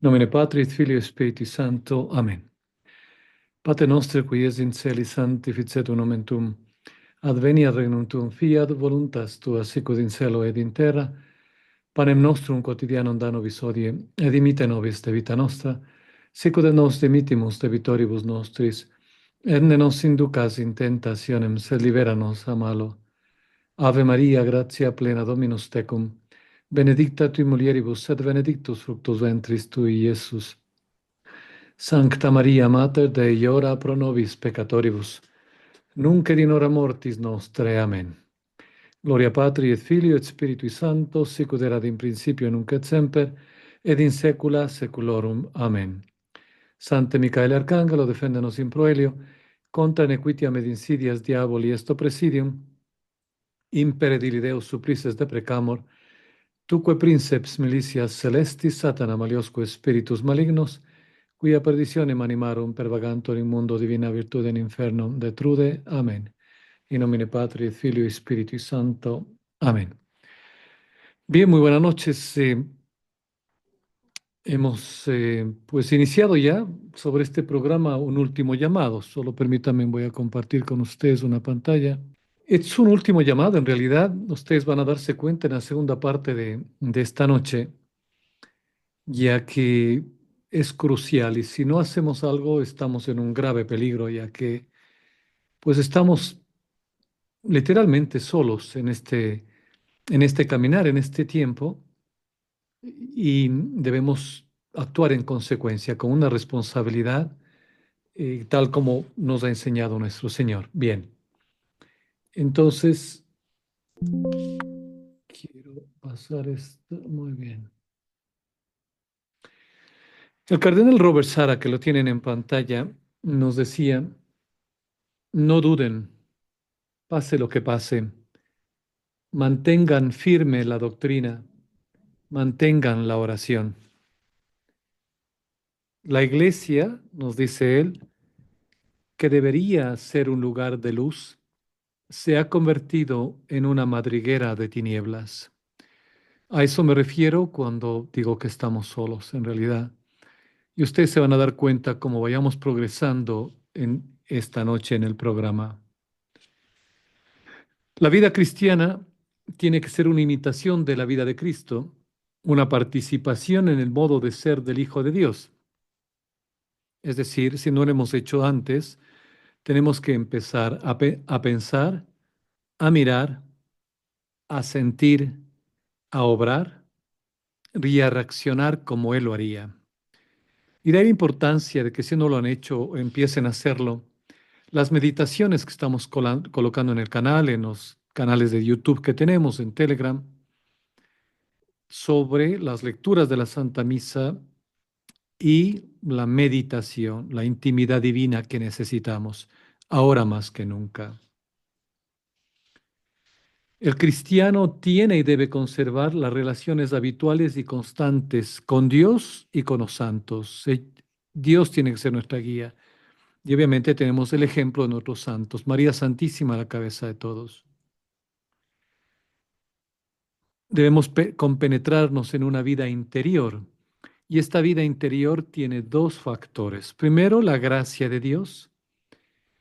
Nomine Patris, Filii, Spiritus Sancto. Amen. Pater noster, qui es in celi, sanctificetur nomen tuum. Adveniat regnum tuum, fiat voluntas tua, sicut in cielo ed in terra. Panem nostrum quotidianum da nobis hodie, et dimite nobis debita nostra, sicut et nos dimitimus debitoribus nostris, et ne nos inducas in tentationem, sed libera nos a malo. Ave Maria, gratia plena, Dominus tecum, benedicta tui mulieribus, et benedictus fructus ventris tui, Iesus. Sancta Maria, Mater Dei, ora pro nobis peccatoribus, nunc et in hora mortis nostre. Amen. Gloria Patri et Filio et Spiritui Sancto, sicut erat in principio nunc et semper, et in saecula saeculorum. Amen. Sancte Micaele Arcangelo, defende nos in proelio, contra nequitiam et insidias diaboli est oppressidium, impere dili Deus supplices deprecamur, tuque princeps militias celestis, Satana maliosque spiritus malignos, quia perditionem animarum pervagantur in mundo divina virtude in infernum detrude. Amen. In nomine Patri, et Filio y Espíritu Santo. Amén. Bien, muy buenas noches. Hemos pues iniciado ya sobre este programa un último llamado. Solo permítanme, voy a compartir con ustedes una pantalla. Es un último llamado, en realidad. Ustedes van a darse cuenta en la segunda parte de esta noche, ya que es crucial y si no hacemos algo estamos en un grave peligro, ya que pues estamos literalmente solos en este caminar, en este tiempo, y debemos actuar en consecuencia, con una responsabilidad, tal como nos ha enseñado nuestro Señor. Bien, entonces, quiero pasar esto, muy bien. El cardenal Robert Sara, que lo tienen en pantalla, nos decía, no duden, pase lo que pase, mantengan firme la doctrina, mantengan la oración. La iglesia, nos dice él, que debería ser un lugar de luz, se ha convertido en una madriguera de tinieblas. A eso me refiero cuando digo que estamos solos, en realidad. Y ustedes se van a dar cuenta cómo vayamos progresando en esta noche en el programa. La vida cristiana tiene que ser una imitación de la vida de Cristo, una participación en el modo de ser del Hijo de Dios. Es decir, si no lo hemos hecho antes, tenemos que empezar a pensar, a mirar, a sentir, a obrar y a reaccionar como Él lo haría. Y de ahí la importancia de que si no lo han hecho, empiecen a hacerlo. Las meditaciones que estamos colocando en el canal, en los canales de YouTube que tenemos, en Telegram, sobre las lecturas de la Santa Misa y la meditación, la intimidad divina que necesitamos, ahora más que nunca. El cristiano tiene y debe conservar las relaciones habituales y constantes con Dios y con los santos. Dios tiene que ser nuestra guía. Y obviamente tenemos el ejemplo de nuestros santos. María Santísima, la cabeza de todos. Debemos compenetrarnos en una vida interior. Y esta vida interior tiene dos factores. Primero, la gracia de Dios,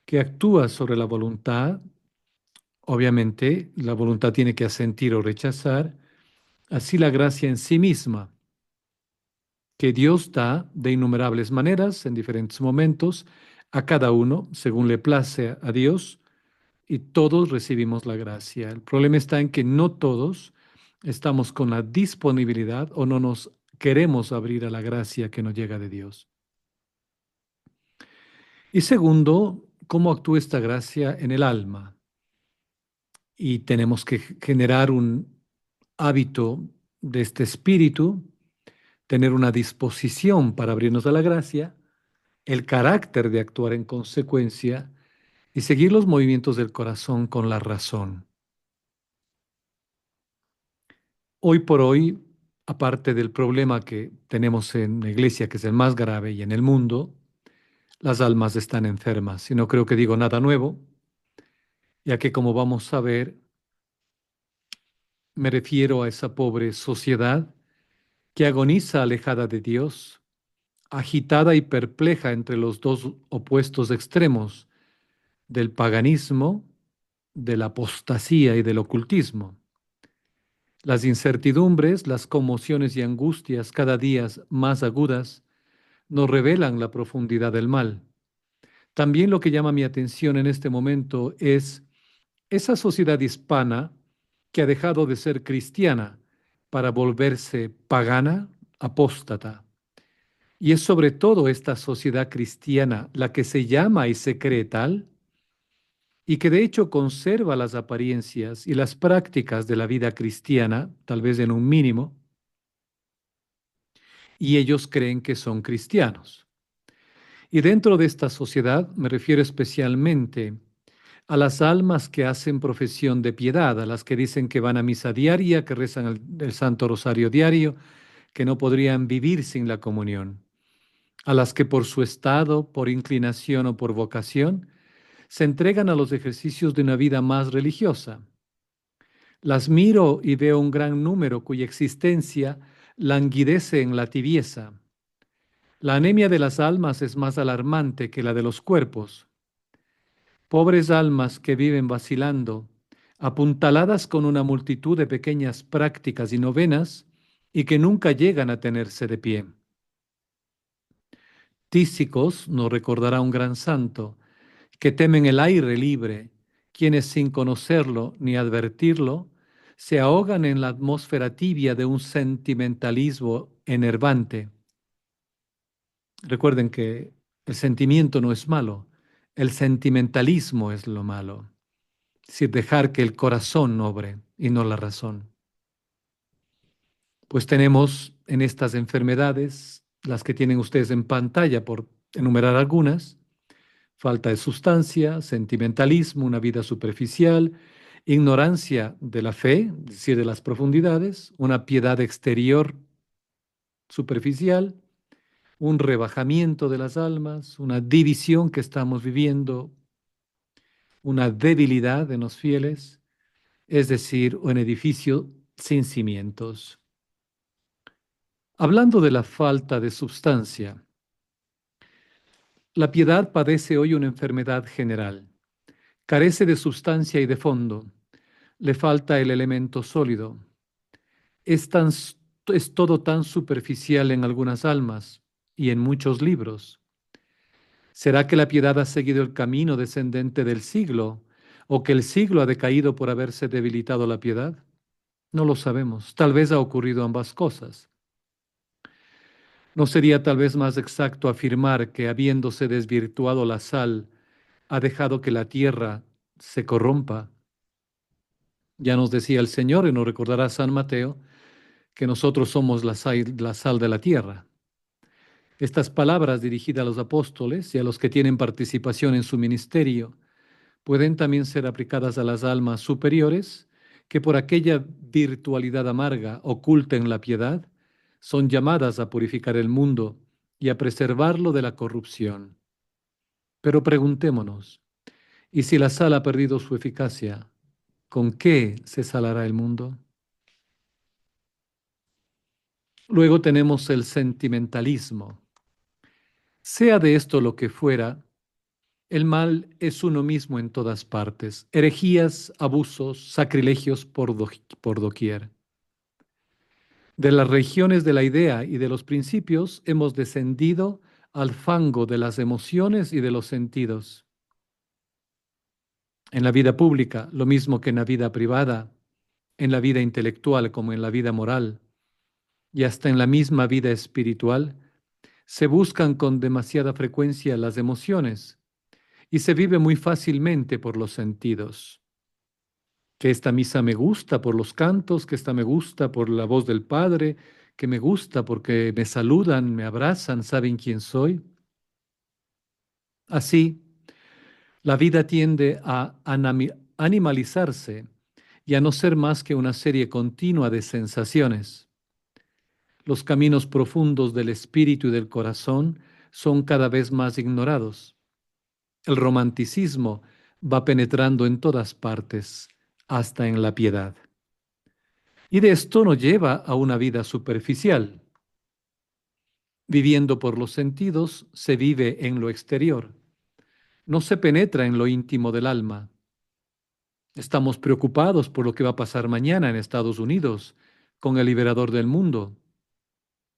que actúa sobre la voluntad. Obviamente, la voluntad tiene que asentir o rechazar. Así la gracia en sí misma, que Dios da de innumerables maneras en diferentes momentos a cada uno según le place a Dios, y todos recibimos la gracia. El problema está en que no todos estamos con la disponibilidad o no nos queremos abrir a la gracia que nos llega de Dios. Y segundo, cómo actúa esta gracia en el alma. Y tenemos que generar un hábito de este espíritu, tener una disposición para abrirnos a la gracia, el carácter de actuar en consecuencia y seguir los movimientos del corazón con la razón. Hoy por hoy, aparte del problema que tenemos en la iglesia, que es el más grave, y en el mundo, las almas están enfermas. Y no creo que digo nada nuevo, ya que como vamos a ver, me refiero a esa pobre sociedad que agoniza alejada de Dios, agitada y perpleja entre los dos opuestos extremos del paganismo, de la apostasía y del ocultismo. Las incertidumbres, las conmociones y angustias cada día más agudas nos revelan la profundidad del mal. También lo que llama mi atención en este momento es esa sociedad hispana que ha dejado de ser cristiana para volverse pagana, apóstata. Y es sobre todo esta sociedad cristiana la que se llama y se cree tal, y que de hecho conserva las apariencias y las prácticas de la vida cristiana, tal vez en un mínimo, y ellos creen que son cristianos. Y dentro de esta sociedad me refiero especialmente a las almas que hacen profesión de piedad, a las que dicen que van a misa diaria, que rezan el Santo Rosario diario, que no podrían vivir sin la comunión, a las que por su estado, por inclinación o por vocación, se entregan a los ejercicios de una vida más religiosa. Las miro y veo un gran número cuya existencia languidece en la tibieza. La anemia de las almas es más alarmante que la de los cuerpos. Pobres almas que viven vacilando, apuntaladas con una multitud de pequeñas prácticas y novenas y que nunca llegan a tenerse de pie. Tísicos nos recordará un gran santo, que temen el aire libre, quienes sin conocerlo ni advertirlo, se ahogan en la atmósfera tibia de un sentimentalismo enervante. Recuerden que el sentimiento no es malo, el sentimentalismo es lo malo. Es decir, dejar que el corazón obre y no la razón. Pues tenemos en estas enfermedades, las que tienen ustedes en pantalla, por enumerar algunas: falta de sustancia, sentimentalismo, una vida superficial, ignorancia de la fe, es decir, de las profundidades, una piedad exterior superficial, un rebajamiento de las almas, una división que estamos viviendo, una debilidad en los fieles, es decir, un edificio sin cimientos. Hablando de la falta de sustancia, la piedad padece hoy una enfermedad general. Carece de sustancia y de fondo. Le falta el elemento sólido. Es, tan, es todo tan superficial en algunas almas y en muchos libros. ¿Será que la piedad ha seguido el camino descendente del siglo o que el siglo ha decaído por haberse debilitado la piedad? No lo sabemos. Tal vez ha ocurrido ambas cosas. ¿No sería tal vez más exacto afirmar que, habiéndose desvirtuado la sal, ha dejado que la tierra se corrompa? Ya nos decía el Señor, y nos recordará San Mateo, que nosotros somos la sal de la tierra. Estas palabras dirigidas a los apóstoles y a los que tienen participación en su ministerio pueden también ser aplicadas a las almas superiores que por aquella virtualidad amarga oculta en la piedad son llamadas a purificar el mundo y a preservarlo de la corrupción. Pero preguntémonos, ¿y si la sal ha perdido su eficacia, con qué se salará el mundo? Luego tenemos el sentimentalismo. Sea de esto lo que fuera, el mal es uno mismo en todas partes. Herejías, abusos, sacrilegios por doquier. De las regiones de la idea y de los principios hemos descendido al fango de las emociones y de los sentidos. En la vida pública, lo mismo que en la vida privada, en la vida intelectual como en la vida moral, y hasta en la misma vida espiritual, se buscan con demasiada frecuencia las emociones y se vive muy fácilmente por los sentidos. Que esta misa me gusta por los cantos, que esta me gusta por la voz del Padre, que me gusta porque me saludan, me abrazan, saben quién soy. Así, la vida tiende a animalizarse y a no ser más que una serie continua de sensaciones. Los caminos profundos del espíritu y del corazón son cada vez más ignorados. El romanticismo va penetrando en todas partes, hasta en la piedad. Y de esto nos lleva a una vida superficial. Viviendo por los sentidos, se vive en lo exterior. No se penetra en lo íntimo del alma. Estamos preocupados por lo que va a pasar mañana en Estados Unidos con el liberador del mundo.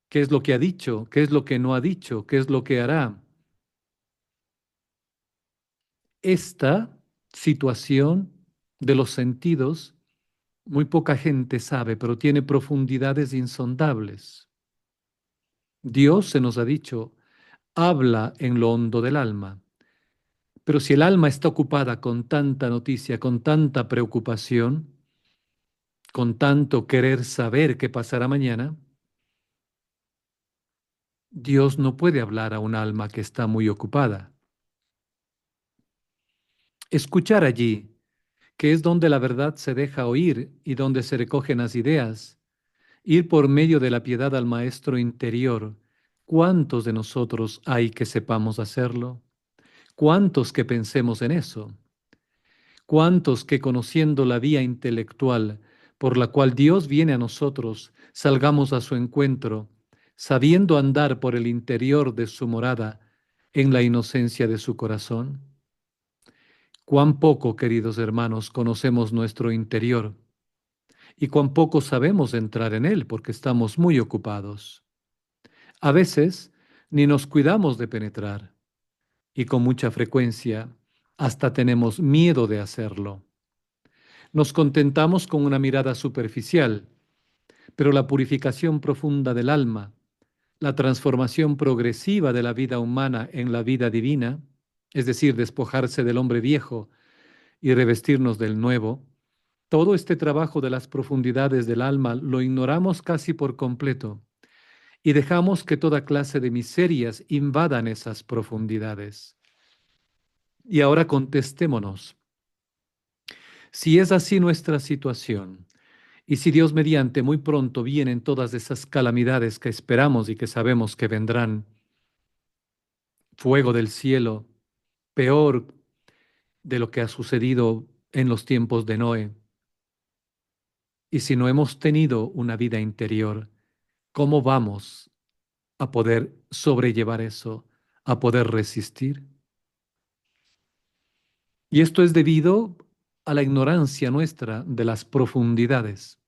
¿Qué es lo que ha dicho? ¿Qué es lo que no ha dicho? ¿Qué es lo que hará? Esta situación de los sentidos, muy poca gente sabe, pero tiene profundidades insondables. Dios se nos ha dicho, habla en lo hondo del alma. Pero si el alma está ocupada con tanta noticia, con tanta preocupación, con tanto querer saber qué pasará mañana, Dios no puede hablar a un alma que está muy ocupada. Escuchar allí, que es donde la verdad se deja oír y donde se recogen las ideas, ir por medio de la piedad al Maestro interior. ¿Cuántos de nosotros hay que sepamos hacerlo? ¿Cuántos que pensemos en eso? ¿Cuántos que conociendo la vía intelectual por la cual Dios viene a nosotros, salgamos a su encuentro, sabiendo andar por el interior de su morada en la inocencia de su corazón? Cuán poco, queridos hermanos, conocemos nuestro interior y cuán poco sabemos entrar en él porque estamos muy ocupados. A veces ni nos cuidamos de penetrar y con mucha frecuencia hasta tenemos miedo de hacerlo. Nos contentamos con una mirada superficial, pero la purificación profunda del alma, la transformación progresiva de la vida humana en la vida divina, es decir, despojarse del hombre viejo y revestirnos del nuevo, todo este trabajo de las profundidades del alma lo ignoramos casi por completo y dejamos que toda clase de miserias invadan esas profundidades. Y ahora contestémonos, si es así nuestra situación, y si Dios mediante muy pronto vienen todas esas calamidades que esperamos y que sabemos que vendrán, fuego del cielo, peor de lo que ha sucedido en los tiempos de Noé, y si no hemos tenido una vida interior, ¿cómo vamos a poder sobrellevar eso, a poder resistir? Y esto es debido a la ignorancia nuestra de las profundidades.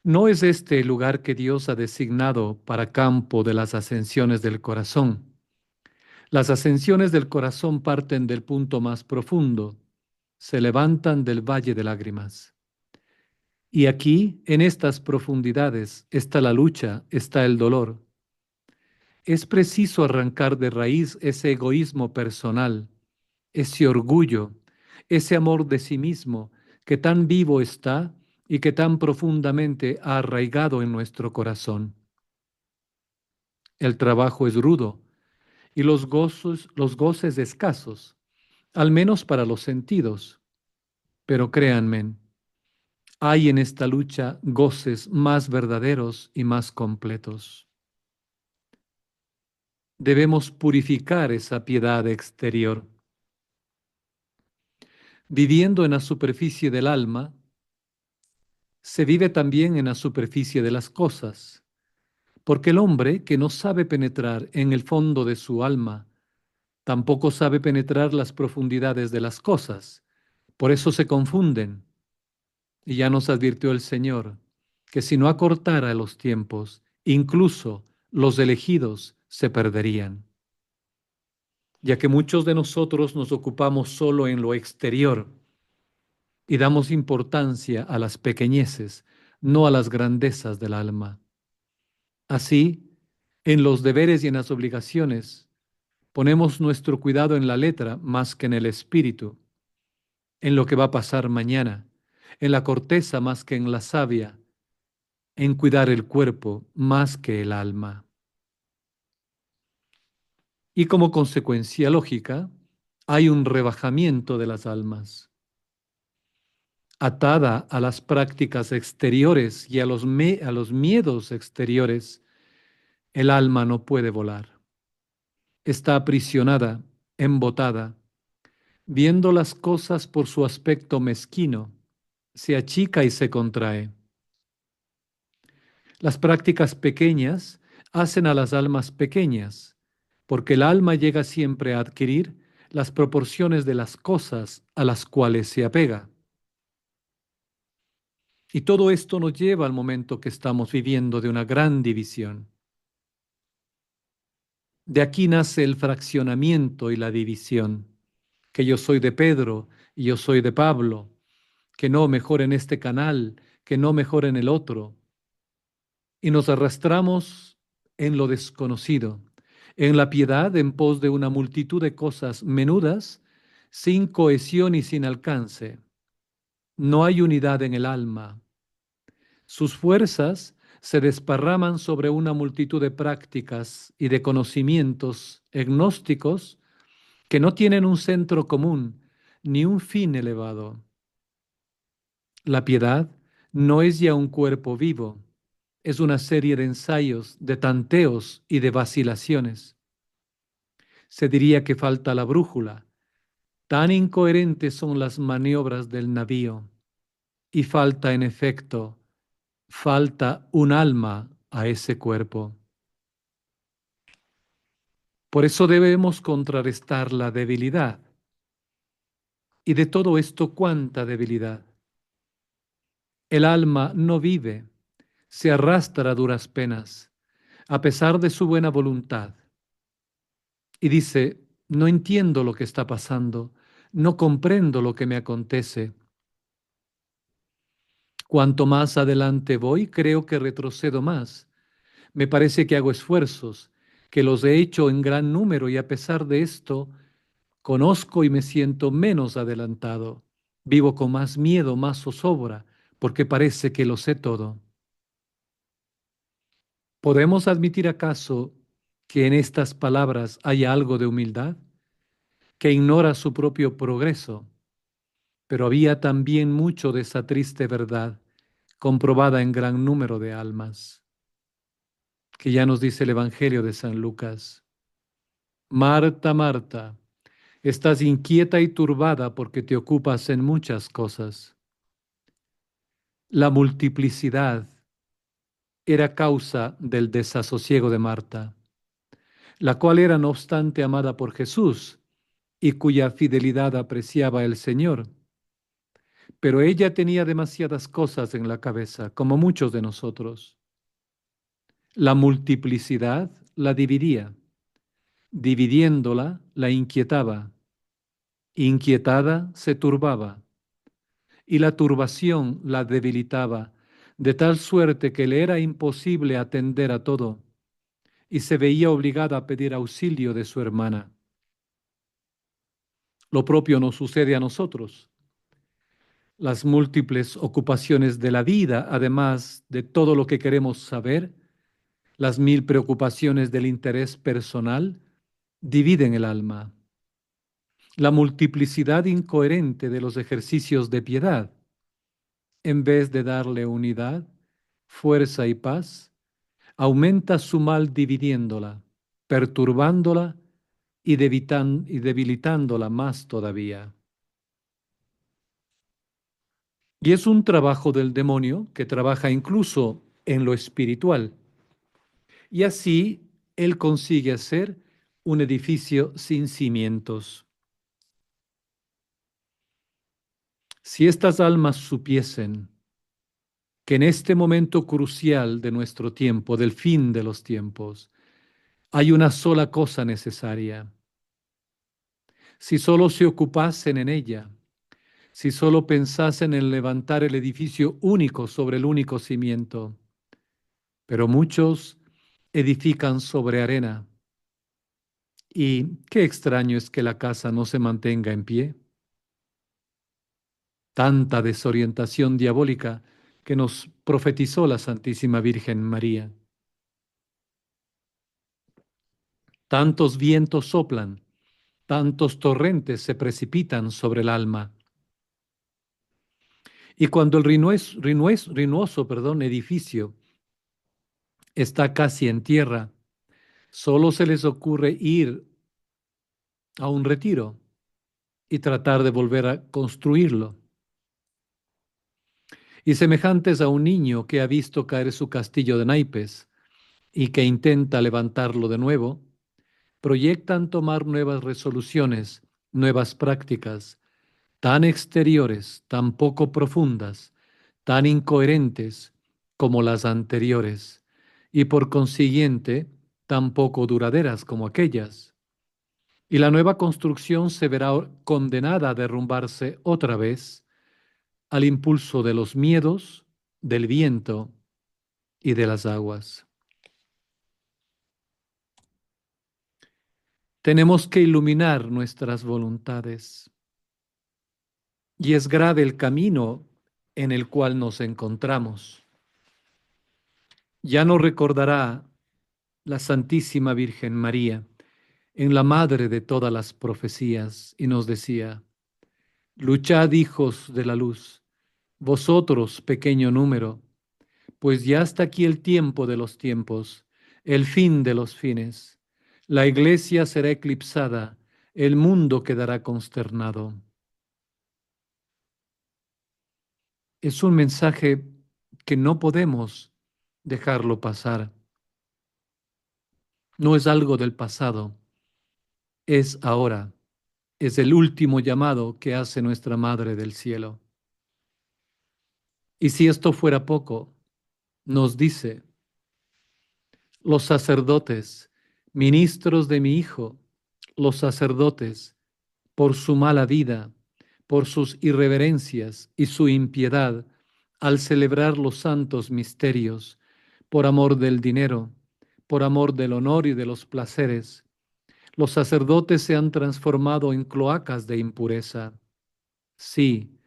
No es este el lugar que Dios ha designado para campo de las ascensiones del corazón. Las ascensiones del corazón parten del punto más profundo, se levantan del valle de lágrimas. Y aquí, en estas profundidades, está la lucha, está el dolor. Es preciso arrancar de raíz ese egoísmo personal, ese orgullo, ese amor de sí mismo que tan vivo está y que tan profundamente ha arraigado en nuestro corazón. El trabajo es rudo y los goces escasos, al menos para los sentidos. Pero créanme, hay en esta lucha goces más verdaderos y más completos. Debemos purificar esa piedad exterior. Viviendo en la superficie del alma, se vive también en la superficie de las cosas, porque el hombre que no sabe penetrar en el fondo de su alma, tampoco sabe penetrar las profundidades de las cosas. Por eso se confunden. Y ya nos advirtió el Señor que si no acortara los tiempos, incluso los elegidos se perderían, ya que muchos de nosotros nos ocupamos solo en lo exterior y damos importancia a las pequeñeces, no a las grandezas del alma. Así, en los deberes y en las obligaciones, ponemos nuestro cuidado en la letra más que en el espíritu, en lo que va a pasar mañana, en la corteza más que en la savia, en cuidar el cuerpo más que el alma. Y como consecuencia lógica, hay un rebajamiento de las almas. Atada a las prácticas exteriores y a los miedos exteriores, el alma no puede volar. Está aprisionada, embotada, viendo las cosas por su aspecto mezquino, se achica y se contrae. Las prácticas pequeñas hacen a las almas pequeñas, porque el alma llega siempre a adquirir las proporciones de las cosas a las cuales se apega. Y todo esto nos lleva al momento que estamos viviendo de una gran división. De aquí nace el fraccionamiento y la división, que yo soy de Pedro y yo soy de Pablo, que no mejor en este canal, que no mejor en el otro. Y nos arrastramos en lo desconocido, en la piedad en pos de una multitud de cosas menudas, sin cohesión y sin alcance. No hay unidad en el alma. Sus fuerzas se desparraman sobre una multitud de prácticas y de conocimientos gnósticos que no tienen un centro común ni un fin elevado. La piedad no es ya un cuerpo vivo, es una serie de ensayos, de tanteos y de vacilaciones. Se diría que falta la brújula. Tan incoherentes son las maniobras del navío. Y falta, en efecto, falta un alma a ese cuerpo. Por eso debemos contrarrestar la debilidad. Y de todo esto, ¿cuánta debilidad? El alma no vive, se arrastra a duras penas, a pesar de su buena voluntad. Y dice, no entiendo lo que está pasando, no comprendo lo que me acontece. Cuanto más adelante voy, creo que retrocedo más. Me parece que hago esfuerzos, que los he hecho en gran número y a pesar de esto, conozco y me siento menos adelantado. Vivo con más miedo, más zozobra, porque parece que lo sé todo. ¿Podemos admitir acaso que en estas palabras hay algo de humildad, que ignora su propio progreso? Pero había también mucho de esa triste verdad, comprobada en gran número de almas, que ya nos dice el Evangelio de San Lucas. Marta, Marta, estás inquieta y turbada porque te ocupas en muchas cosas. La multiplicidad era causa del desasosiego de Marta, la cual era no obstante amada por Jesús y cuya fidelidad apreciaba el Señor. Pero ella tenía demasiadas cosas en la cabeza, como muchos de nosotros. La multiplicidad la dividía, dividiéndola la inquietaba, inquietada se turbaba, y la turbación la debilitaba, de tal suerte que le era imposible atender a todo, y se veía obligada a pedir auxilio de su hermana. Lo propio nos sucede a nosotros. Las múltiples ocupaciones de la vida, además de todo lo que queremos saber, las mil preocupaciones del interés personal, dividen el alma. La multiplicidad incoherente de los ejercicios de piedad, en vez de darle unidad, fuerza y paz, aumenta su mal dividiéndola, perturbándola y debilitándola más todavía. Y es un trabajo del demonio que trabaja incluso en lo espiritual. Y así él consigue hacer un edificio sin cimientos. Si estas almas supiesen que en este momento crucial de nuestro tiempo, del fin de los tiempos, hay una sola cosa necesaria, si solo se ocupasen en ella, si solo pensasen en levantar el edificio único sobre el único cimiento, pero muchos edifican sobre arena. Y qué extraño es que la casa no se mantenga en pie. Tanta desorientación diabólica que nos profetizó la Santísima Virgen María. Tantos vientos soplan, tantos torrentes se precipitan sobre el alma. Y cuando el edificio está casi en tierra, solo se les ocurre ir a un retiro y tratar de volver a construirlo. y semejantes a un niño que ha visto caer su castillo de naipes y que intenta levantarlo de nuevo, proyectan tomar nuevas resoluciones, nuevas prácticas, tan exteriores, tan poco profundas, tan incoherentes como las anteriores, y por consiguiente, tan poco duraderas como aquellas. Y la nueva construcción se verá condenada a derrumbarse otra vez al impulso de los miedos, del viento y de las aguas. Tenemos que iluminar nuestras voluntades y es grave el camino en el cual nos encontramos. Ya nos recordará la Santísima Virgen María en la madre de todas las profecías y nos decía, luchad hijos de la luz, vosotros pequeño número, pues ya está aquí el tiempo de los tiempos, el fin de los fines. La iglesia será eclipsada, el mundo quedará consternado. Es un mensaje que no podemos dejarlo pasar. No es algo del pasado, es ahora. Es el último llamado que hace nuestra Madre del Cielo. Y si esto fuera poco, nos dice, los sacerdotes, ministros de mi Hijo, los sacerdotes, por su mala vida, por sus irreverencias y su impiedad, al celebrar los santos misterios, por amor del dinero, por amor del honor y de los placeres, los sacerdotes se han transformado en cloacas de impureza. Sí,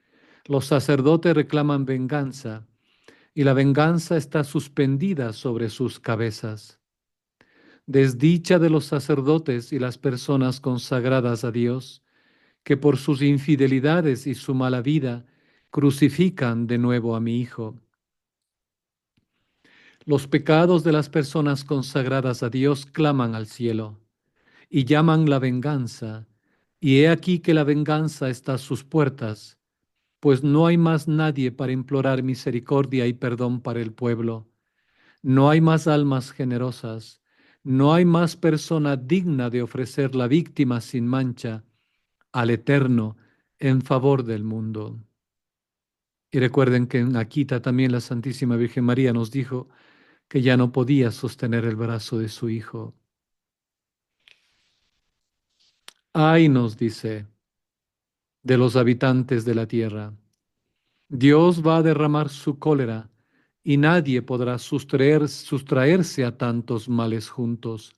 los sacerdotes reclaman venganza y la venganza está suspendida sobre sus cabezas. Desdicha de los sacerdotes y las personas consagradas a Dios, que por sus infidelidades y su mala vida crucifican de nuevo a mi Hijo. Los pecados de las personas consagradas a Dios claman al cielo y llaman la venganza, y he aquí que la venganza está a sus puertas, pues no hay más nadie para implorar misericordia y perdón para el pueblo. No hay más almas generosas, no hay más persona digna de ofrecer la víctima sin mancha al Eterno en favor del mundo. Y recuerden que en Akita también la Santísima Virgen María nos dijo que ya no podía sostener el brazo de su hijo. Ay, nos dice, de los habitantes de la tierra. Dios va a derramar su cólera y nadie podrá sustraerse a tantos males juntos.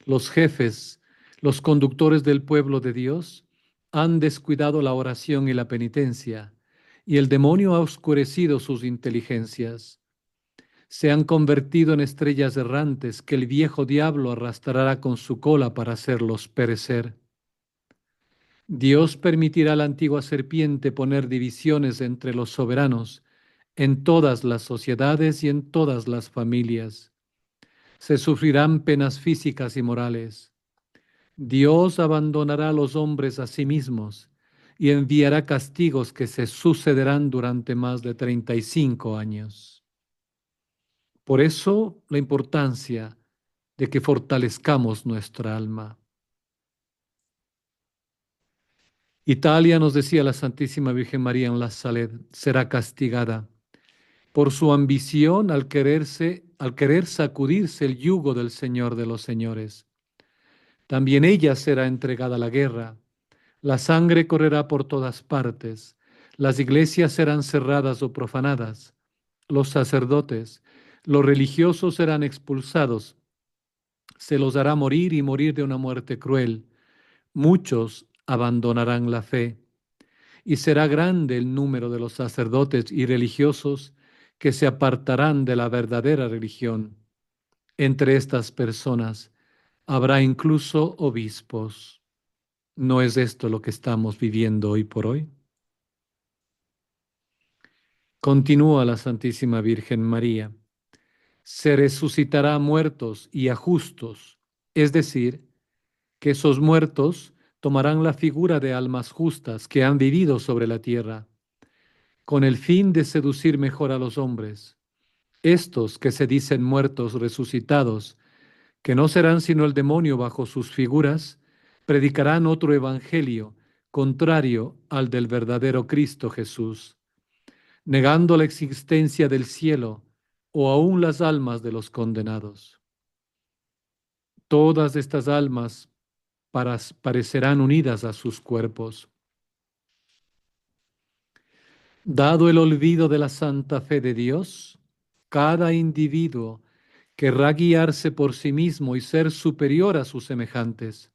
Los jefes, los conductores del pueblo de Dios, han descuidado la oración y la penitencia, y el demonio ha oscurecido sus inteligencias. Se han convertido en estrellas errantes que el viejo diablo arrastrará con su cola para hacerlos perecer. Dios permitirá a la antigua serpiente poner divisiones entre los soberanos en todas las sociedades y en todas las familias. Se sufrirán penas físicas y morales. Dios abandonará a los hombres a sí mismos y enviará castigos que se sucederán durante más de 35 años. Por eso la importancia de que fortalezcamos nuestra alma. Italia, nos decía la Santísima Virgen María en la Saled, será castigada por su ambición al querer sacudirse el yugo del Señor de los señores. También ella será entregada a la guerra. La sangre correrá por todas partes. Las iglesias serán cerradas o profanadas. Los sacerdotes, los religiosos serán expulsados. Se los hará morir y morir de una muerte cruel. Muchos abandonarán la fe. Y será grande el número de los sacerdotes y religiosos que se apartarán de la verdadera religión. Entre estas personas habrá incluso obispos. ¿No es esto lo que estamos viviendo hoy por hoy? Continúa la Santísima Virgen María. Se resucitará a muertos y a justos, es decir, que esos muertos tomarán la figura de almas justas que han vivido sobre la tierra. con el fin de seducir mejor a los hombres. Estos que se dicen muertos resucitados, que no serán sino el demonio bajo sus figuras, predicarán otro evangelio, contrario al del verdadero Cristo Jesús, negando la existencia del cielo o aún las almas de los condenados. Todas estas almas parecerán unidas a sus cuerpos. Dado el olvido de la santa fe de Dios, cada individuo querrá guiarse por sí mismo y ser superior a sus semejantes.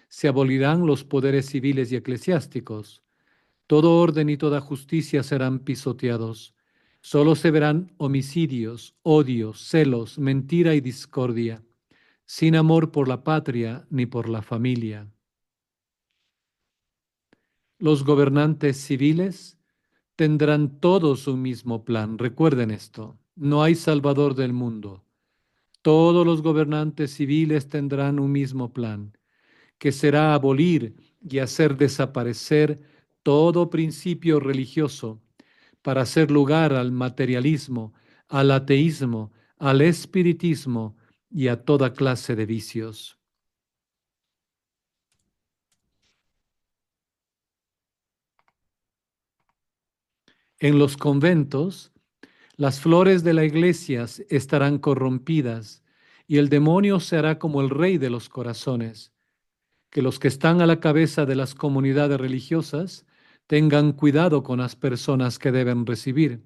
Se abolirán los poderes civiles y eclesiásticos. Todo orden y toda justicia serán pisoteados. Solo se verán homicidios, odios, celos, mentira y discordia, sin amor por la patria ni por la familia. Los gobernantes civiles tendrán todos un mismo plan. Recuerden esto, no hay salvador del mundo. Todos los gobernantes civiles tendrán un mismo plan, que será abolir y hacer desaparecer todo principio religioso para hacer lugar al materialismo, al ateísmo, al espiritismo y a toda clase de vicios. En los conventos, las flores de la iglesia estarán corrompidas y el demonio se hará como el rey de los corazones. Que los que están a la cabeza de las comunidades religiosas tengan cuidado con las personas que deben recibir,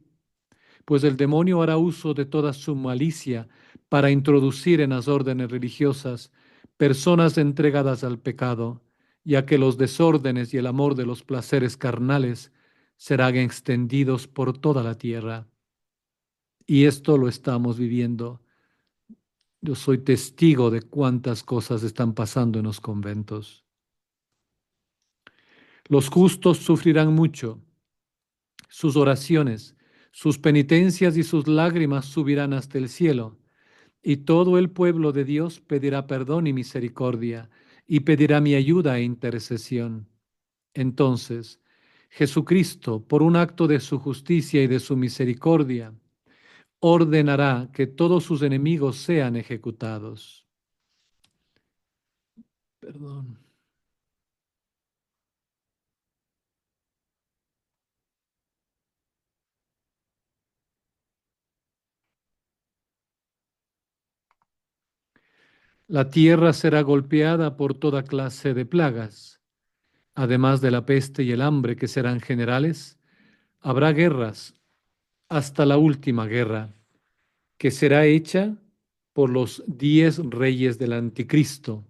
pues el demonio hará uso de toda su malicia para introducir en las órdenes religiosas personas entregadas al pecado, ya que los desórdenes y el amor de los placeres carnales serán extendidos por toda la tierra. Y esto lo estamos viviendo. Yo soy testigo de cuántas cosas están pasando en los conventos. Los justos sufrirán mucho. Sus oraciones, sus penitencias y sus lágrimas subirán hasta el cielo. Y todo el pueblo de Dios pedirá perdón y misericordia, y pedirá mi ayuda e intercesión. Entonces, Jesucristo, por un acto de su justicia y de su misericordia, ordenará que todos sus enemigos sean ejecutados. Perdón. La tierra será golpeada por toda clase de plagas. Además de la peste y el hambre que serán generales, habrá guerras hasta la última guerra, que será hecha por los 10 reyes del anticristo,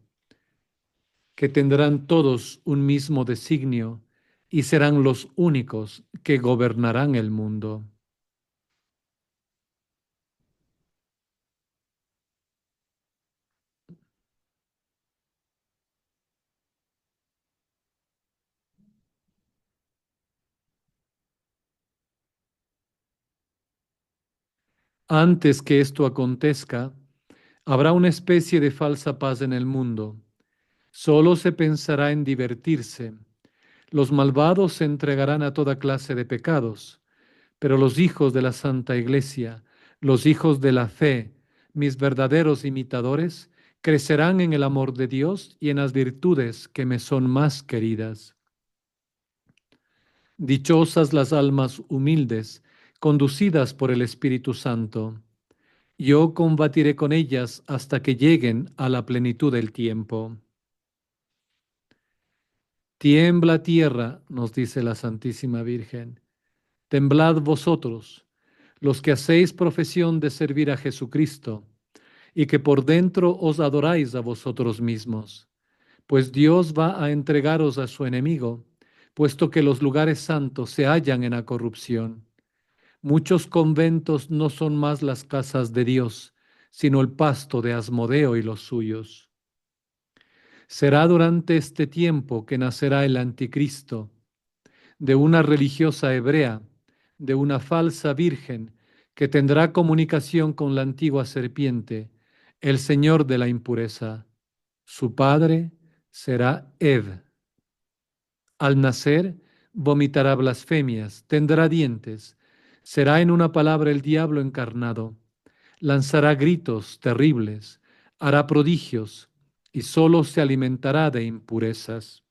que tendrán todos un mismo designio y serán los únicos que gobernarán el mundo. Antes que esto acontezca, habrá una especie de falsa paz en el mundo. Solo se pensará en divertirse. Los malvados se entregarán a toda clase de pecados, pero los hijos de la Santa Iglesia, los hijos de la fe, mis verdaderos imitadores, crecerán en el amor de Dios y en las virtudes que me son más queridas. Dichosas las almas humildes, conducidas por el Espíritu Santo. Yo combatiré con ellas hasta que lleguen a la plenitud del tiempo. Tiembla tierra, nos dice la Santísima Virgen. Temblad vosotros, los que hacéis profesión de servir a Jesucristo, y que por dentro os adoráis a vosotros mismos, pues Dios va a entregaros a su enemigo, puesto que los lugares santos se hallan en la corrupción. Muchos conventos no son más las casas de Dios, sino el pasto de Asmodeo y los suyos. Será durante este tiempo que nacerá el anticristo, de una religiosa hebrea, de una falsa virgen, que tendrá comunicación con la antigua serpiente, el señor de la impureza. Su padre será Ed. Al nacer, vomitará blasfemias, tendrá dientes, será en una palabra el diablo encarnado, lanzará gritos terribles, hará prodigios y solo se alimentará de impurezas.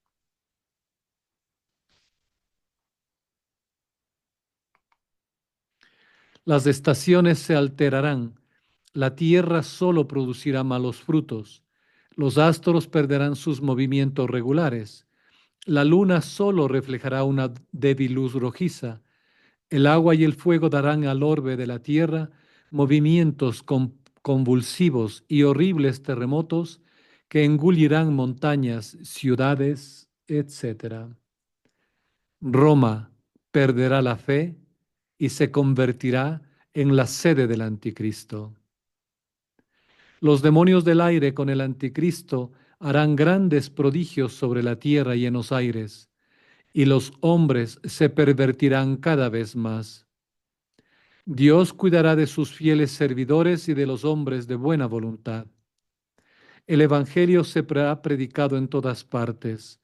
Las estaciones se alterarán, la tierra solo producirá malos frutos, los astros perderán sus movimientos regulares, la luna solo reflejará una débil luz rojiza, el agua y el fuego darán al orbe de la tierra movimientos convulsivos y horribles terremotos que engullirán montañas, ciudades, etc. Roma perderá la fe y se convertirá en la sede del anticristo. Los demonios del aire con el anticristo harán grandes prodigios sobre la tierra y en los aires, y los hombres se pervertirán cada vez más. Dios cuidará de sus fieles servidores y de los hombres de buena voluntad. El Evangelio se ha predicado en todas partes.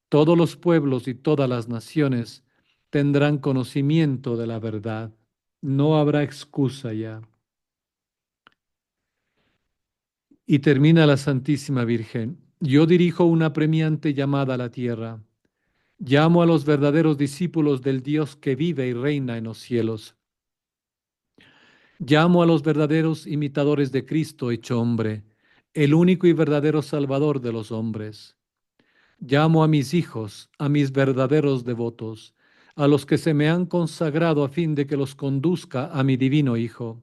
Todos los pueblos y todas las naciones tendrán conocimiento de la verdad. No habrá excusa ya. Y termina la Santísima Virgen. Yo dirijo una premiante llamada a la tierra. Llamo a los verdaderos discípulos del Dios que vive y reina en los cielos. Llamo a los verdaderos imitadores de Cristo hecho hombre, el único y verdadero Salvador de los hombres. Llamo a mis hijos, a mis verdaderos devotos, a los que se me han consagrado a fin de que los conduzca a mi divino Hijo,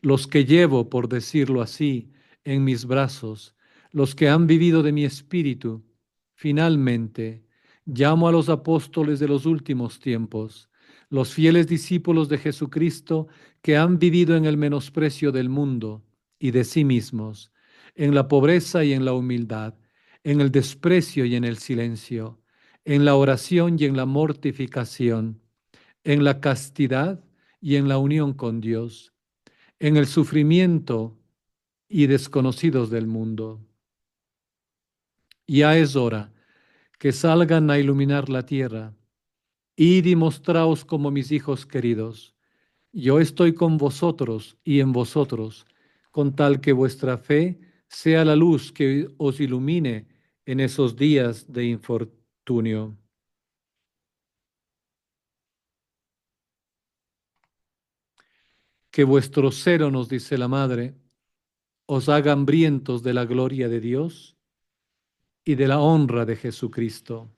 los que llevo, por decirlo así, en mis brazos, los que han vivido de mi espíritu. Finalmente, llamo a los apóstoles de los últimos tiempos, los fieles discípulos de Jesucristo que han vivido en el menosprecio del mundo y de sí mismos, en la pobreza y en la humildad, en el desprecio y en el silencio, en la oración y en la mortificación, en la castidad y en la unión con Dios, en el sufrimiento y desconocidos del mundo. Ya es hora que salgan a iluminar la tierra. Id y mostraos como mis hijos queridos. Yo estoy con vosotros y en vosotros, con tal que vuestra fe sea la luz que os ilumine en esos días de infortunio. Que vuestro celo, nos dice la Madre, os haga hambrientos de la gloria de Dios y de la honra de Jesucristo.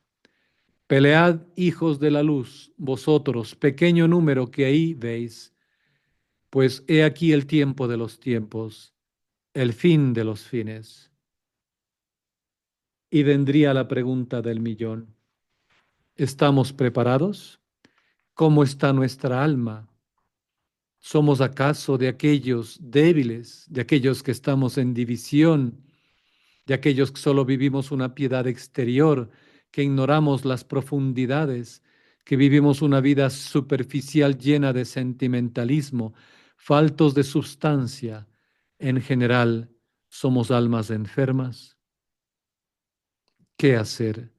Pelead, hijos de la luz, vosotros, pequeño número que ahí veis, pues he aquí el tiempo de los tiempos, el fin de los fines. Y vendría la pregunta del millón. ¿Estamos preparados? ¿Cómo está nuestra alma? ¿Somos acaso de aquellos débiles, de aquellos que estamos en división, de aquellos que solo vivimos una piedad exterior, que ignoramos las profundidades, que vivimos una vida superficial llena de sentimentalismo, faltos de sustancia? En general, somos almas enfermas. ¿Qué hacer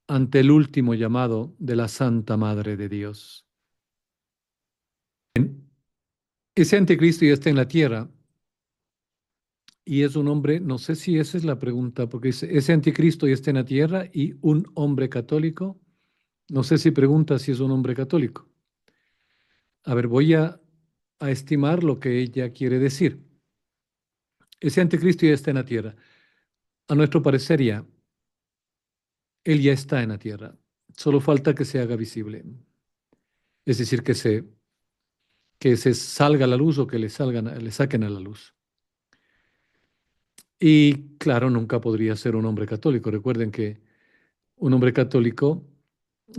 ante el último llamado de la Santa Madre de Dios? Ese anticristo ya está en la tierra y es un hombre, no sé si esa es la pregunta, porque ese anticristo ya está en la tierra y un hombre católico. No sé si pregunta si es un hombre católico. A ver, voy a estimar lo que ella quiere decir. Ese anticristo ya está en la tierra. A nuestro parecer ya, él ya está en la tierra. Solo falta que se haga visible. Es decir, que se salga a la luz o que le saquen a la luz. Y claro, nunca podría ser un hombre católico. Recuerden que un hombre católico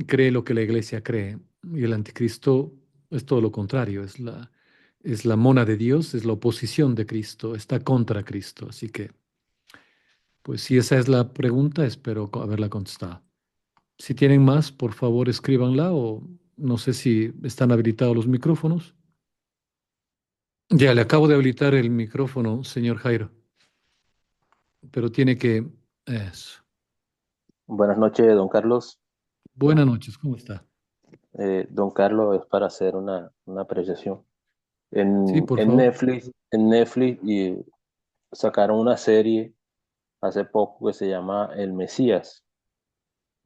cree lo que la iglesia cree y el anticristo es todo lo contrario, es la mona de Dios, es la oposición de Cristo, está contra Cristo. Así que, pues si esa es la pregunta, espero haberla contestado. Si tienen más, por favor escríbanla o no sé si están habilitados los micrófonos. Ya, le acabo de habilitar el micrófono, señor Jairo, pero tiene que... Eso. Buenas noches, don Carlos. Buenas noches, ¿cómo está? Don Carlos, es para hacer una apreciación. Sí, En, por en favor. Netflix, en Netflix sacaron una serie hace poco que se llama El Mesías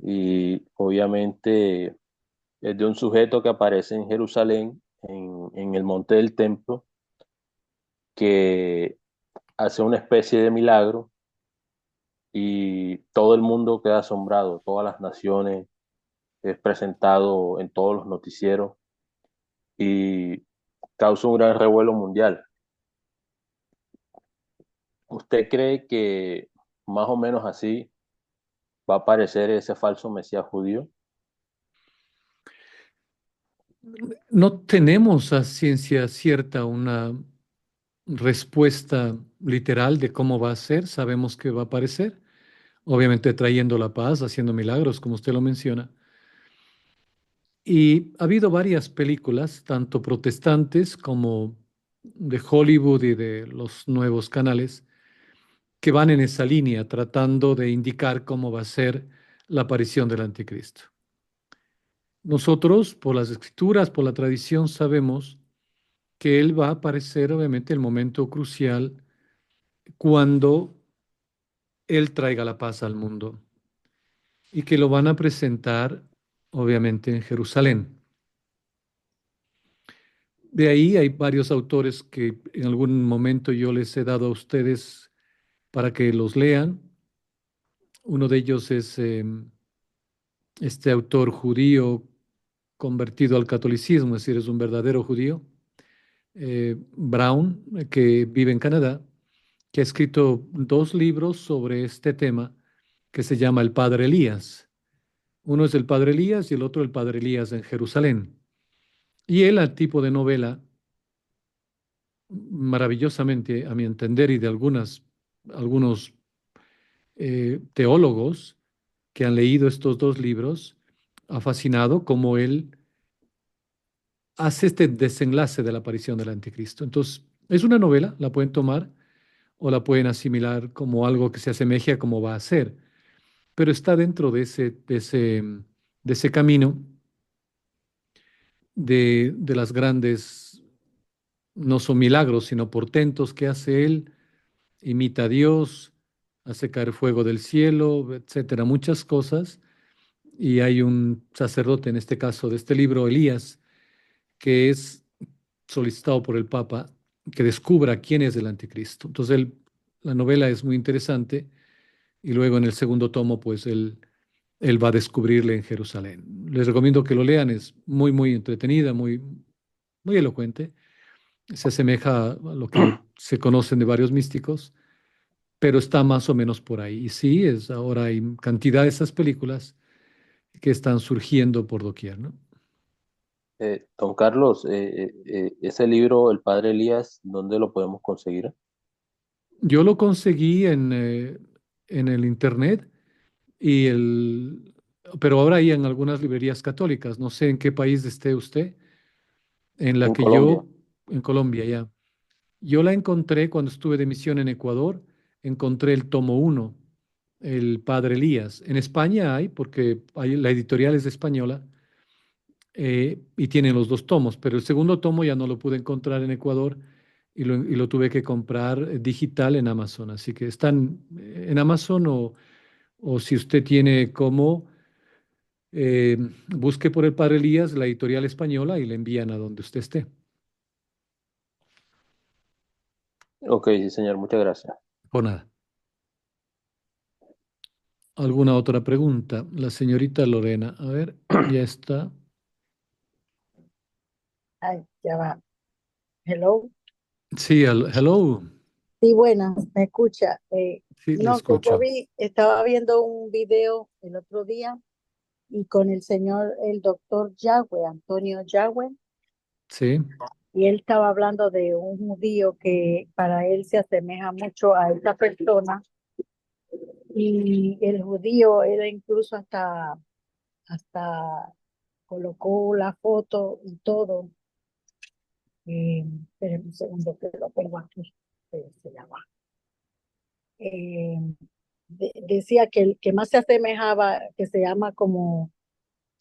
y obviamente es de un sujeto que aparece en Jerusalén, en el monte del templo, que hace una especie de milagro y todo el mundo queda asombrado, todas las naciones, es presentado en todos los noticieros y causa un gran revuelo mundial. ¿Usted cree que más o menos así va a aparecer ese falso Mesías judío? No tenemos a ciencia cierta una respuesta literal de cómo va a ser. Sabemos que va a aparecer, obviamente trayendo la paz, haciendo milagros, como usted lo menciona. Y ha habido varias películas, tanto protestantes como de Hollywood y de los nuevos canales, que van en esa línea, tratando de indicar cómo va a ser la aparición del anticristo. Nosotros, por las escrituras, por la tradición, sabemos que Él va a aparecer, obviamente, el momento crucial cuando Él traiga la paz al mundo y que lo van a presentar, obviamente, en Jerusalén. De ahí hay varios autores que en algún momento yo les he dado a ustedes para que los lean. Uno de ellos es este autor judío convertido al catolicismo, es decir, es un verdadero judío, Brown, que vive en Canadá, que ha escrito dos libros sobre este tema que se llama El Padre Elías. Uno es El Padre Elías y el otro El Padre Elías en Jerusalén. Y él, al tipo de novela, maravillosamente, a mi entender, y de algunos teólogos que han leído estos dos libros, ha fascinado cómo él hace este desenlace de la aparición del anticristo. Entonces, es una novela, la pueden tomar o la pueden asimilar como algo que se asemeje a cómo va a ser, pero está dentro de ese camino de las grandes, no son milagros, sino portentos que hace él, imita a Dios, hace caer fuego del cielo, etcétera, muchas cosas. Y hay un sacerdote, en este caso de este libro, Elías, que es solicitado por el Papa que descubra quién es el anticristo. Entonces, la novela es muy interesante y luego en el segundo tomo, pues él va a descubrirle en Jerusalén. Les recomiendo que lo lean, es muy, muy entretenida, muy, muy elocuente. Se asemeja a lo que se conocen de varios místicos, pero está más o menos por ahí. Y sí, ahora hay cantidad de esas películas que están surgiendo por doquier, ¿no? Don Carlos, ese libro, El Padre Elías, ¿dónde lo podemos conseguir? Yo lo conseguí en el internet y pero ahora hay en algunas librerías católicas. No sé en qué país esté usted, en la En que Colombia. en Colombia ya. Yo la encontré cuando estuve de misión en Ecuador, encontré el tomo uno, el Padre Elías. En España hay, porque la editorial es española, y tienen los dos tomos, pero el segundo tomo ya no lo pude encontrar en Ecuador y lo tuve que comprar digital en Amazon. Así que están en Amazon o si usted tiene como, busque por el Padre Elías, la editorial española, y le envían a donde usted esté. Ok, sí, señor, muchas gracias. Por nada. ¿Alguna otra pregunta? La señorita Lorena, a ver, ya está. Ay, ya va. Hello. Sí, hello. Sí, buenas, me escucha. Sí, le No, que yo escucho. estaba viendo un video el otro día y con el señor, el doctor Yagüe, Antonio Yagüe, Sí, y él estaba hablando de un judío que para él se asemeja mucho a esta persona y el judío era incluso hasta colocó la foto y todo. Esperen un segundo que lo tengo aquí. Se llama. Decía que el que más se asemejaba, que se llama como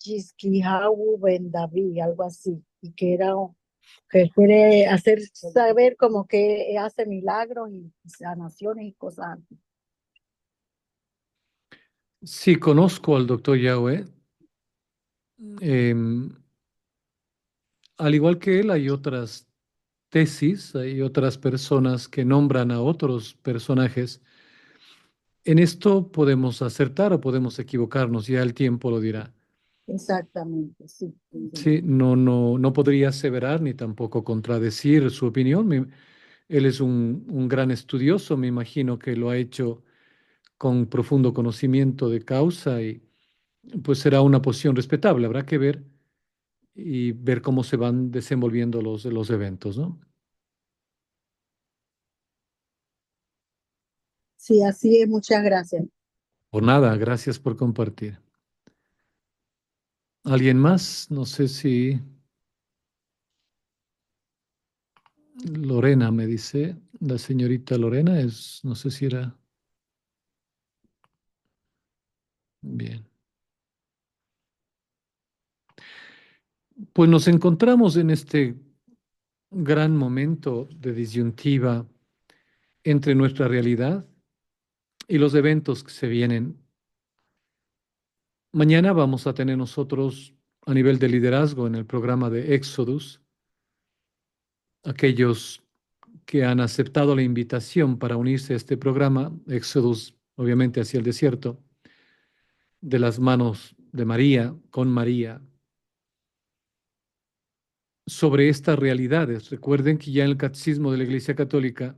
Yisquijahu Ben David, algo así, y que que quiere hacer saber como que hace milagros y sanaciones y cosas así. Sí, conozco al doctor Yahweh. Em, Al igual que él, hay otras tesis, hay otras personas que nombran a otros personajes. En esto podemos acertar o podemos equivocarnos, ya el tiempo lo dirá. Exactamente, sí. Sí, no podría aseverar ni tampoco contradecir su opinión. Él es un gran estudioso, me imagino que lo ha hecho con profundo conocimiento de causa y pues será una posición respetable. Habrá que ver y ver cómo se van desenvolviendo los eventos, ¿no? Sí, así es, muchas gracias. Por nada, gracias por compartir. ¿Alguien más? No sé si Lorena me dice, la señorita Lorena es, no sé si era bien. Pues nos encontramos en este gran momento de disyuntiva entre nuestra realidad y los eventos que se vienen. Mañana vamos a tener nosotros a nivel de liderazgo en el programa de Exodus, aquellos que han aceptado la invitación para unirse a este programa, Exodus obviamente hacia el desierto, de las manos de María, con María, sobre estas realidades. Recuerden que ya en el Catecismo de la Iglesia Católica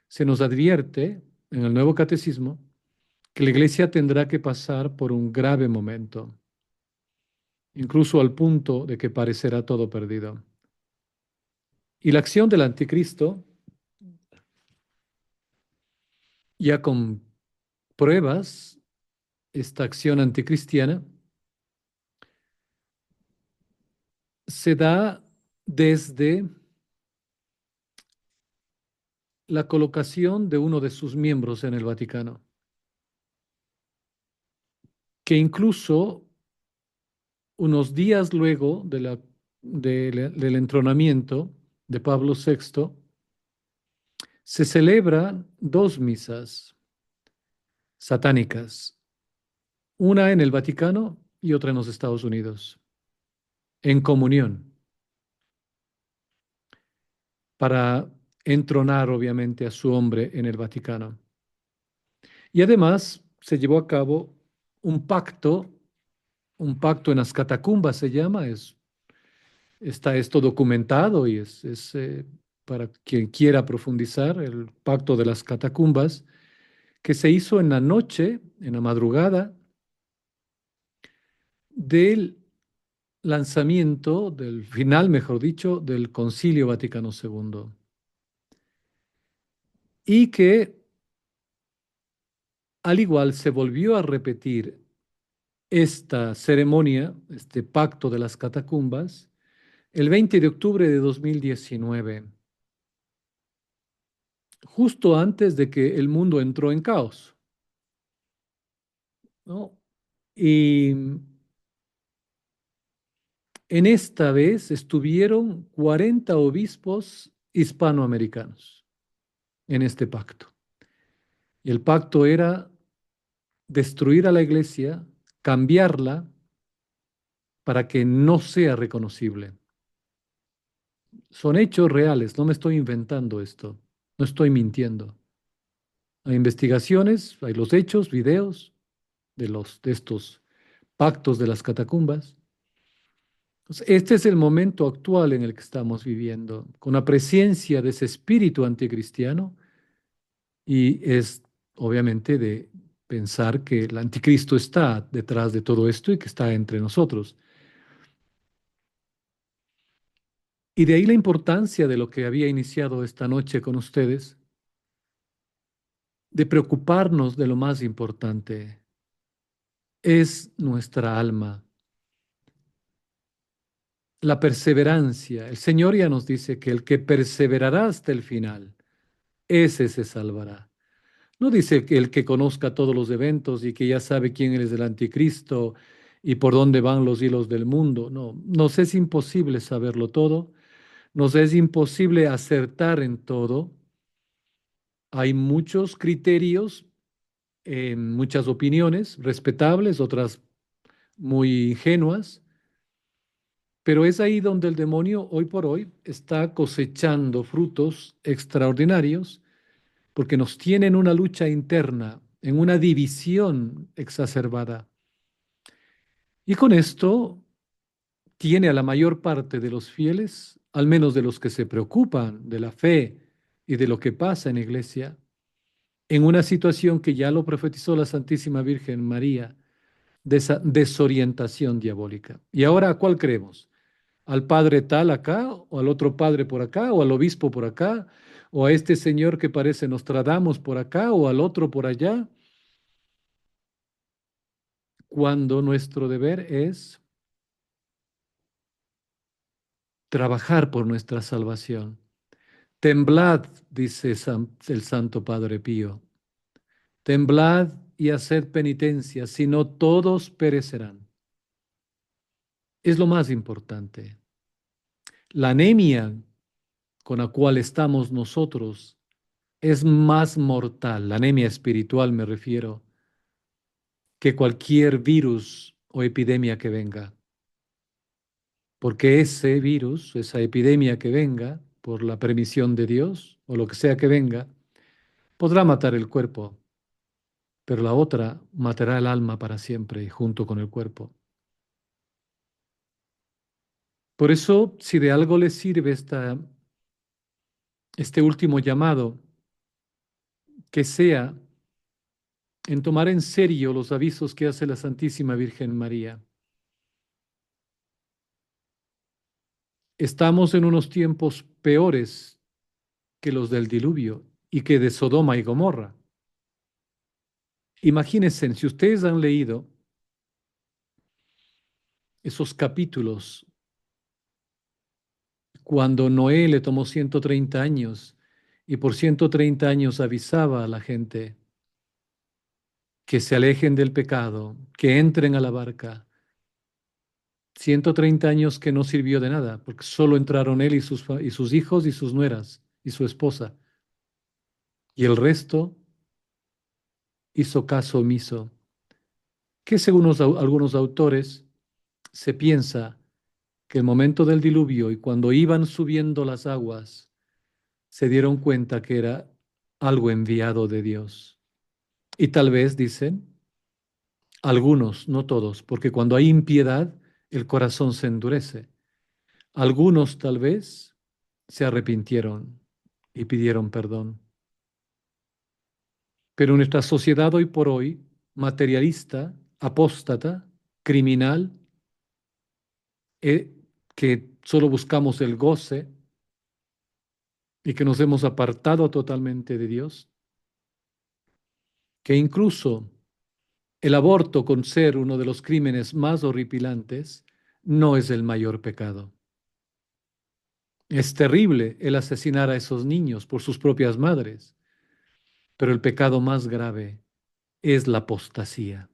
se nos advierte, en el nuevo Catecismo, que la Iglesia tendrá que pasar por un grave momento, incluso al punto de que parecerá todo perdido. Y la acción del anticristo, ya con pruebas, esta acción anticristiana, se da desde la colocación de uno de sus miembros en el Vaticano, que incluso unos días luego del entronamiento de Pablo VI, se celebran dos misas satánicas, una en el Vaticano y otra en los Estados Unidos, en comunión, para entronar obviamente a su hombre en el Vaticano. Y además se llevó a cabo un pacto en las catacumbas se llama, está esto documentado y para quien quiera profundizar, el pacto de las catacumbas, que se hizo en la noche, en la madrugada del lanzamiento, del final, mejor dicho, del Concilio Vaticano II. Y que al igual se volvió a repetir esta ceremonia, este pacto de las catacumbas, el 20 de octubre de 2019, justo antes de que el mundo entró en caos, ¿no? Y en esta vez estuvieron 40 obispos hispanoamericanos en este pacto. Y el pacto era destruir a la iglesia, cambiarla para que no sea reconocible. Son hechos reales, no me estoy inventando esto, no estoy mintiendo. Hay investigaciones, hay los hechos, videos de estos pactos de las catacumbas. Entonces, este es el momento actual en el que estamos viviendo, con la presencia de ese espíritu anticristiano y es obviamente de pensar que el anticristo está detrás de todo esto y que está entre nosotros. Y de ahí la importancia de lo que había iniciado esta noche con ustedes, de preocuparnos de lo más importante, es nuestra alma, la perseverancia. El Señor ya nos dice que el que perseverará hasta el final, ese se salvará. No dice que el que conozca todos los eventos y que ya sabe quién es el anticristo y por dónde van los hilos del mundo. No, nos es imposible saberlo todo, nos es imposible acertar en todo. Hay muchos criterios, muchas opiniones respetables, otras muy ingenuas, pero es ahí donde el demonio hoy por hoy está cosechando frutos extraordinarios porque nos tiene en una lucha interna, en una división exacerbada. Y con esto tiene a la mayor parte de los fieles, al menos de los que se preocupan de la fe y de lo que pasa en la iglesia, en una situación que ya lo profetizó la Santísima Virgen María, de esa desorientación diabólica. ¿Y ahora a cuál creemos? ¿Al padre tal acá, o al otro padre por acá, o al obispo por acá, o a este señor que parece Nostradamus por acá, o al otro por allá? Cuando nuestro deber es trabajar por nuestra salvación. Temblad, dice el Santo Padre Pío, temblad y haced penitencia, si no todos perecerán. Es lo más importante. La anemia con la cual estamos nosotros es más mortal, la anemia espiritual me refiero, que cualquier virus o epidemia que venga. Porque ese virus, esa epidemia que venga, por la permisión de Dios, o lo que sea que venga, podrá matar el cuerpo, pero la otra matará el alma para siempre junto con el cuerpo. Por eso, si de algo le sirve este último llamado, que sea en tomar en serio los avisos que hace la Santísima Virgen María. Estamos en unos tiempos peores que los del diluvio y que de Sodoma y Gomorra. Imagínense, si ustedes han leído esos capítulos, cuando Noé le tomó 130 años y por 130 años avisaba a la gente que se alejen del pecado, que entren a la barca. 130 años que no sirvió de nada, porque solo entraron él y sus hijos y sus nueras y su esposa. Y el resto hizo caso omiso, que según algunos autores se piensa que el momento del diluvio y cuando iban subiendo las aguas, se dieron cuenta que era algo enviado de Dios. Y tal vez, dicen, algunos, no todos, porque cuando hay impiedad, el corazón se endurece. Algunos tal vez se arrepintieron y pidieron perdón. Pero nuestra sociedad hoy por hoy, materialista, apóstata, criminal, que solo buscamos el goce y que nos hemos apartado totalmente de Dios, que incluso el aborto, con ser uno de los crímenes más horripilantes, no es el mayor pecado. Es terrible el asesinar a esos niños por sus propias madres, pero el pecado más grave es la apostasía.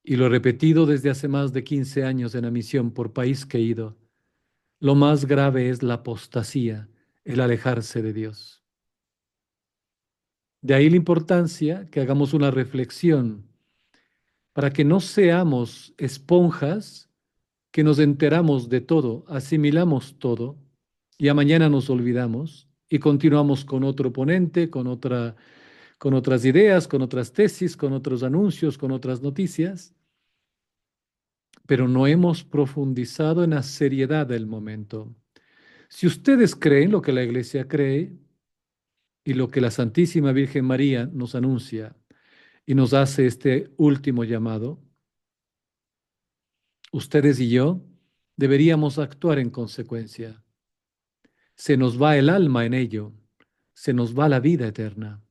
Y lo he repetido desde hace más de 15 años en la misión por país que he ido. Lo más grave es la apostasía, el alejarse de Dios. De ahí la importancia que hagamos una reflexión para que no seamos esponjas que nos enteramos de todo, asimilamos todo y a mañana nos olvidamos y continuamos con otro ponente, con otras ideas, con otras tesis, con otros anuncios, con otras noticias, pero no hemos profundizado en la seriedad del momento. Si ustedes creen lo que la Iglesia cree y lo que la Santísima Virgen María nos anuncia y nos hace este último llamado, ustedes y yo deberíamos actuar en consecuencia. Se nos va el alma en ello, se nos va la vida eterna.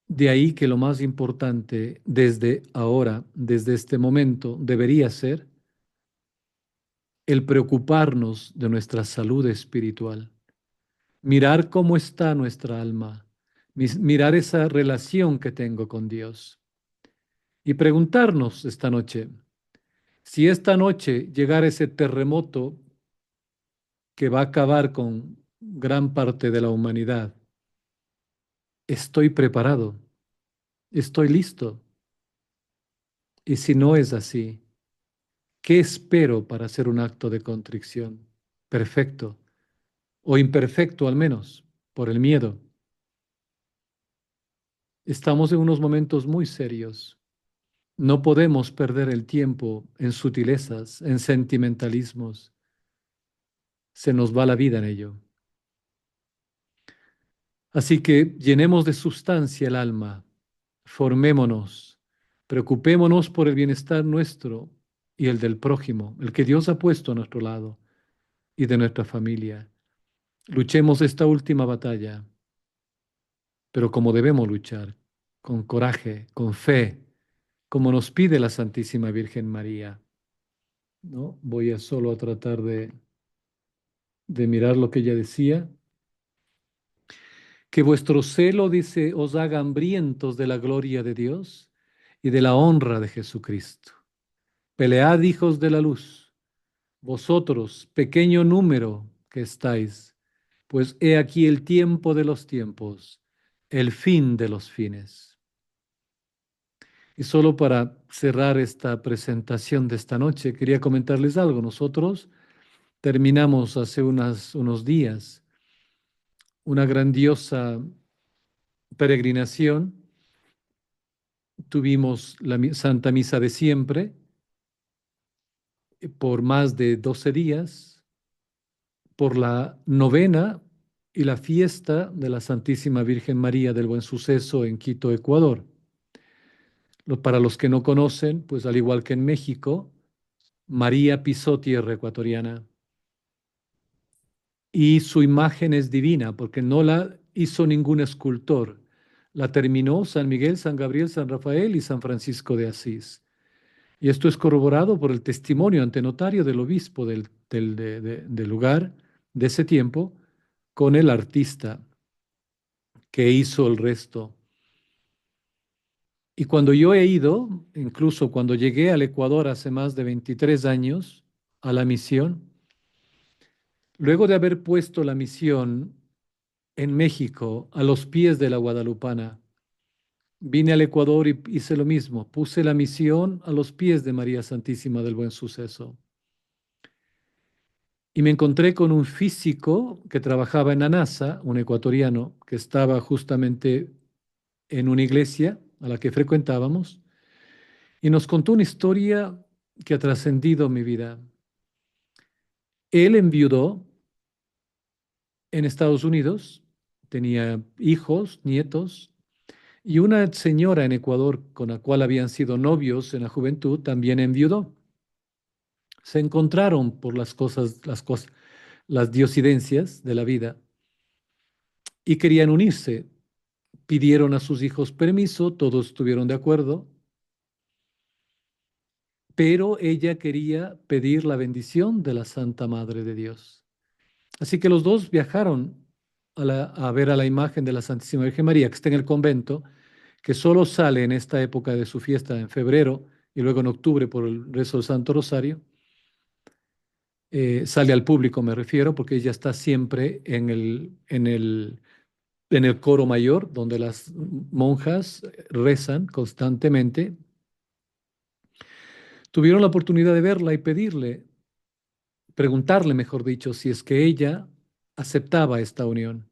De ahí que lo más importante desde ahora, desde este momento, debería ser el preocuparnos de nuestra salud espiritual, mirar cómo está nuestra alma, mirar esa relación que tengo con Dios. y preguntarnos esta noche, si esta noche llegara ese terremoto que va a acabar con gran parte de la humanidad, ¿estoy preparado? ¿Estoy listo? Y si no es así, ¿qué espero para hacer un acto de contrición? Perfecto o imperfecto al menos, por el miedo. Estamos en unos momentos muy serios. No podemos perder el tiempo en sutilezas, en sentimentalismos. Se nos va la vida en ello. Así que llenemos de sustancia el alma, formémonos, preocupémonos por el bienestar nuestro y el del prójimo, el que Dios ha puesto a nuestro lado y de nuestra familia. Luchemos esta última batalla, pero como debemos luchar, con coraje, con fe, como nos pide la Santísima Virgen María. ¿No? Voy a solo a tratar de mirar lo que ella decía. Que vuestro celo, dice, os haga hambrientos de la gloria de Dios y de la honra de Jesucristo. Pelead, hijos de la luz, vosotros, pequeño número que estáis, pues he aquí el tiempo de los tiempos, el fin de los fines. Y solo para cerrar esta presentación de esta noche, quería comentarles algo. Nosotros terminamos hace unos días una grandiosa peregrinación. Tuvimos la Santa Misa de siempre por más de 12 días, por la novena y la fiesta de la Santísima Virgen María del Buen Suceso en Quito, Ecuador. Para los que no conocen, pues al igual que en México, María pisó tierra ecuatoriana y su imagen es divina porque no la hizo ningún escultor. La terminó San Miguel, San Gabriel, San Rafael y San Francisco de Asís. Y esto es corroborado por el testimonio ante notario del obispo del lugar de ese tiempo con el artista que hizo el resto. Y cuando yo he ido, incluso cuando llegué al Ecuador hace más de 23 años a la misión, luego de haber puesto la misión en México a los pies de la Guadalupana, vine al Ecuador y hice lo mismo, puse la misión a los pies de María Santísima del Buen Suceso. Y me encontré con un físico que trabajaba en la NASA, un ecuatoriano, que estaba justamente en una iglesia a la que frecuentábamos, y nos contó una historia que ha trascendido mi vida. Él enviudó en Estados Unidos, tenía hijos, nietos, y una señora en Ecuador con la cual habían sido novios en la juventud también enviudó. Se encontraron por las diosidencias de la vida y querían unirse. Pidieron a sus hijos permiso, todos estuvieron de acuerdo, pero ella quería pedir la bendición de la Santa Madre de Dios. Así que los dos viajaron a ver a la imagen de la Santísima Virgen María, que está en el convento, que solo sale en esta época de su fiesta en febrero y luego en octubre por el rezo del Santo Rosario. Sale al público, me refiero, porque ella está siempre en el coro mayor, donde las monjas rezan constantemente. Tuvieron la oportunidad de verla y preguntarle, mejor dicho, si es que ella aceptaba esta unión.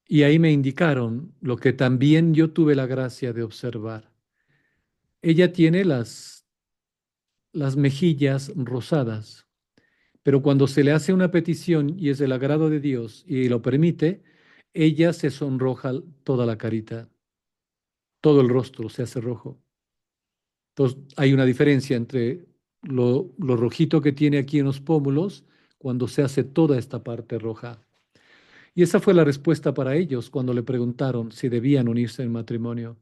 Y ahí me indicaron lo que también yo tuve la gracia de observar. Ella tiene las mejillas rosadas, pero cuando se le hace una petición y es del agrado de Dios y lo permite, ella se sonroja toda la carita, todo el rostro se hace rojo. Entonces, hay una diferencia entre lo rojito que tiene aquí en los pómulos cuando se hace toda esta parte roja. Y esa fue la respuesta para ellos cuando le preguntaron si debían unirse en matrimonio.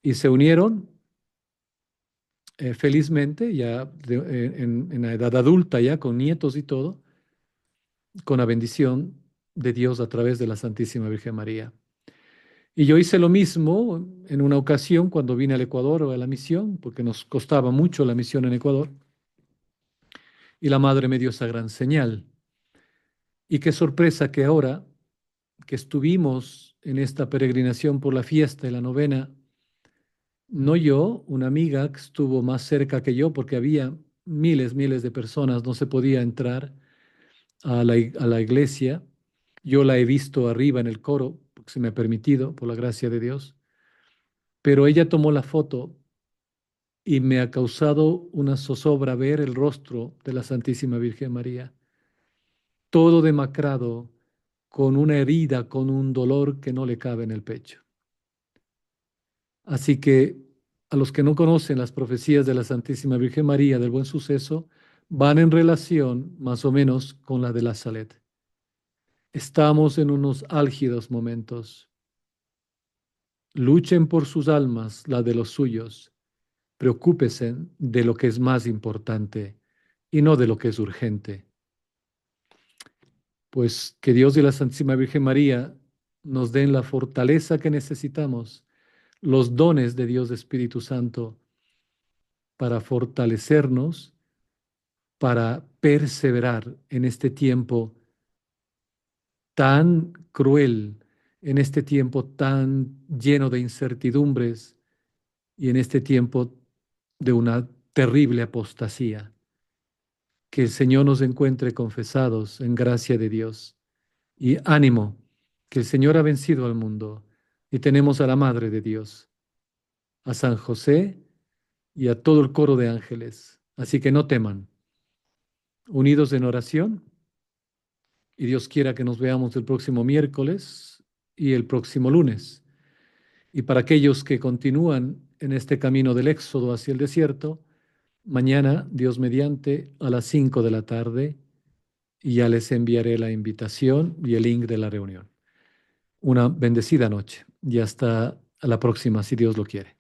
Y se unieron felizmente, ya en la edad adulta, ya con nietos y todo, con la bendición de Dios a través de la Santísima Virgen María. Y yo hice lo mismo en una ocasión cuando vine al Ecuador o a la misión, porque nos costaba mucho la misión en Ecuador, y la Madre me dio esa gran señal. Y qué sorpresa que ahora que estuvimos en esta peregrinación por la fiesta y la novena, no yo, una amiga que estuvo más cerca que yo, porque había miles de personas, no se podía entrar a la iglesia. Yo la he visto arriba en el coro, porque se me ha permitido, por la gracia de Dios, pero ella tomó la foto y me ha causado una zozobra ver el rostro de la Santísima Virgen María, todo demacrado, con una herida, con un dolor que no le cabe en el pecho. Así que a los que no conocen las profecías de la Santísima Virgen María del Buen Suceso, van en relación más o menos con la de la Salet. Estamos en unos álgidos momentos. Luchen por sus almas, la de los suyos. Preocúpese de lo que es más importante y no de lo que es urgente. Pues que Dios y la Santísima Virgen María nos den la fortaleza que necesitamos, los dones de Dios de Espíritu Santo para fortalecernos, para perseverar en este tiempo tan cruel, en este tiempo tan lleno de incertidumbres y en este tiempo de una terrible apostasía. Que el Señor nos encuentre confesados en gracia de Dios. Y ánimo, que el Señor ha vencido al mundo y tenemos a la Madre de Dios, a San José y a todo el coro de ángeles. Así que no teman, unidos en oración, y Dios quiera que nos veamos el próximo miércoles y el próximo lunes. Y para aquellos que continúan en este camino del éxodo hacia el desierto, mañana, Dios mediante, a las 5 de la tarde, y ya les enviaré la invitación y el link de la reunión. Una bendecida noche y hasta la próxima, si Dios lo quiere.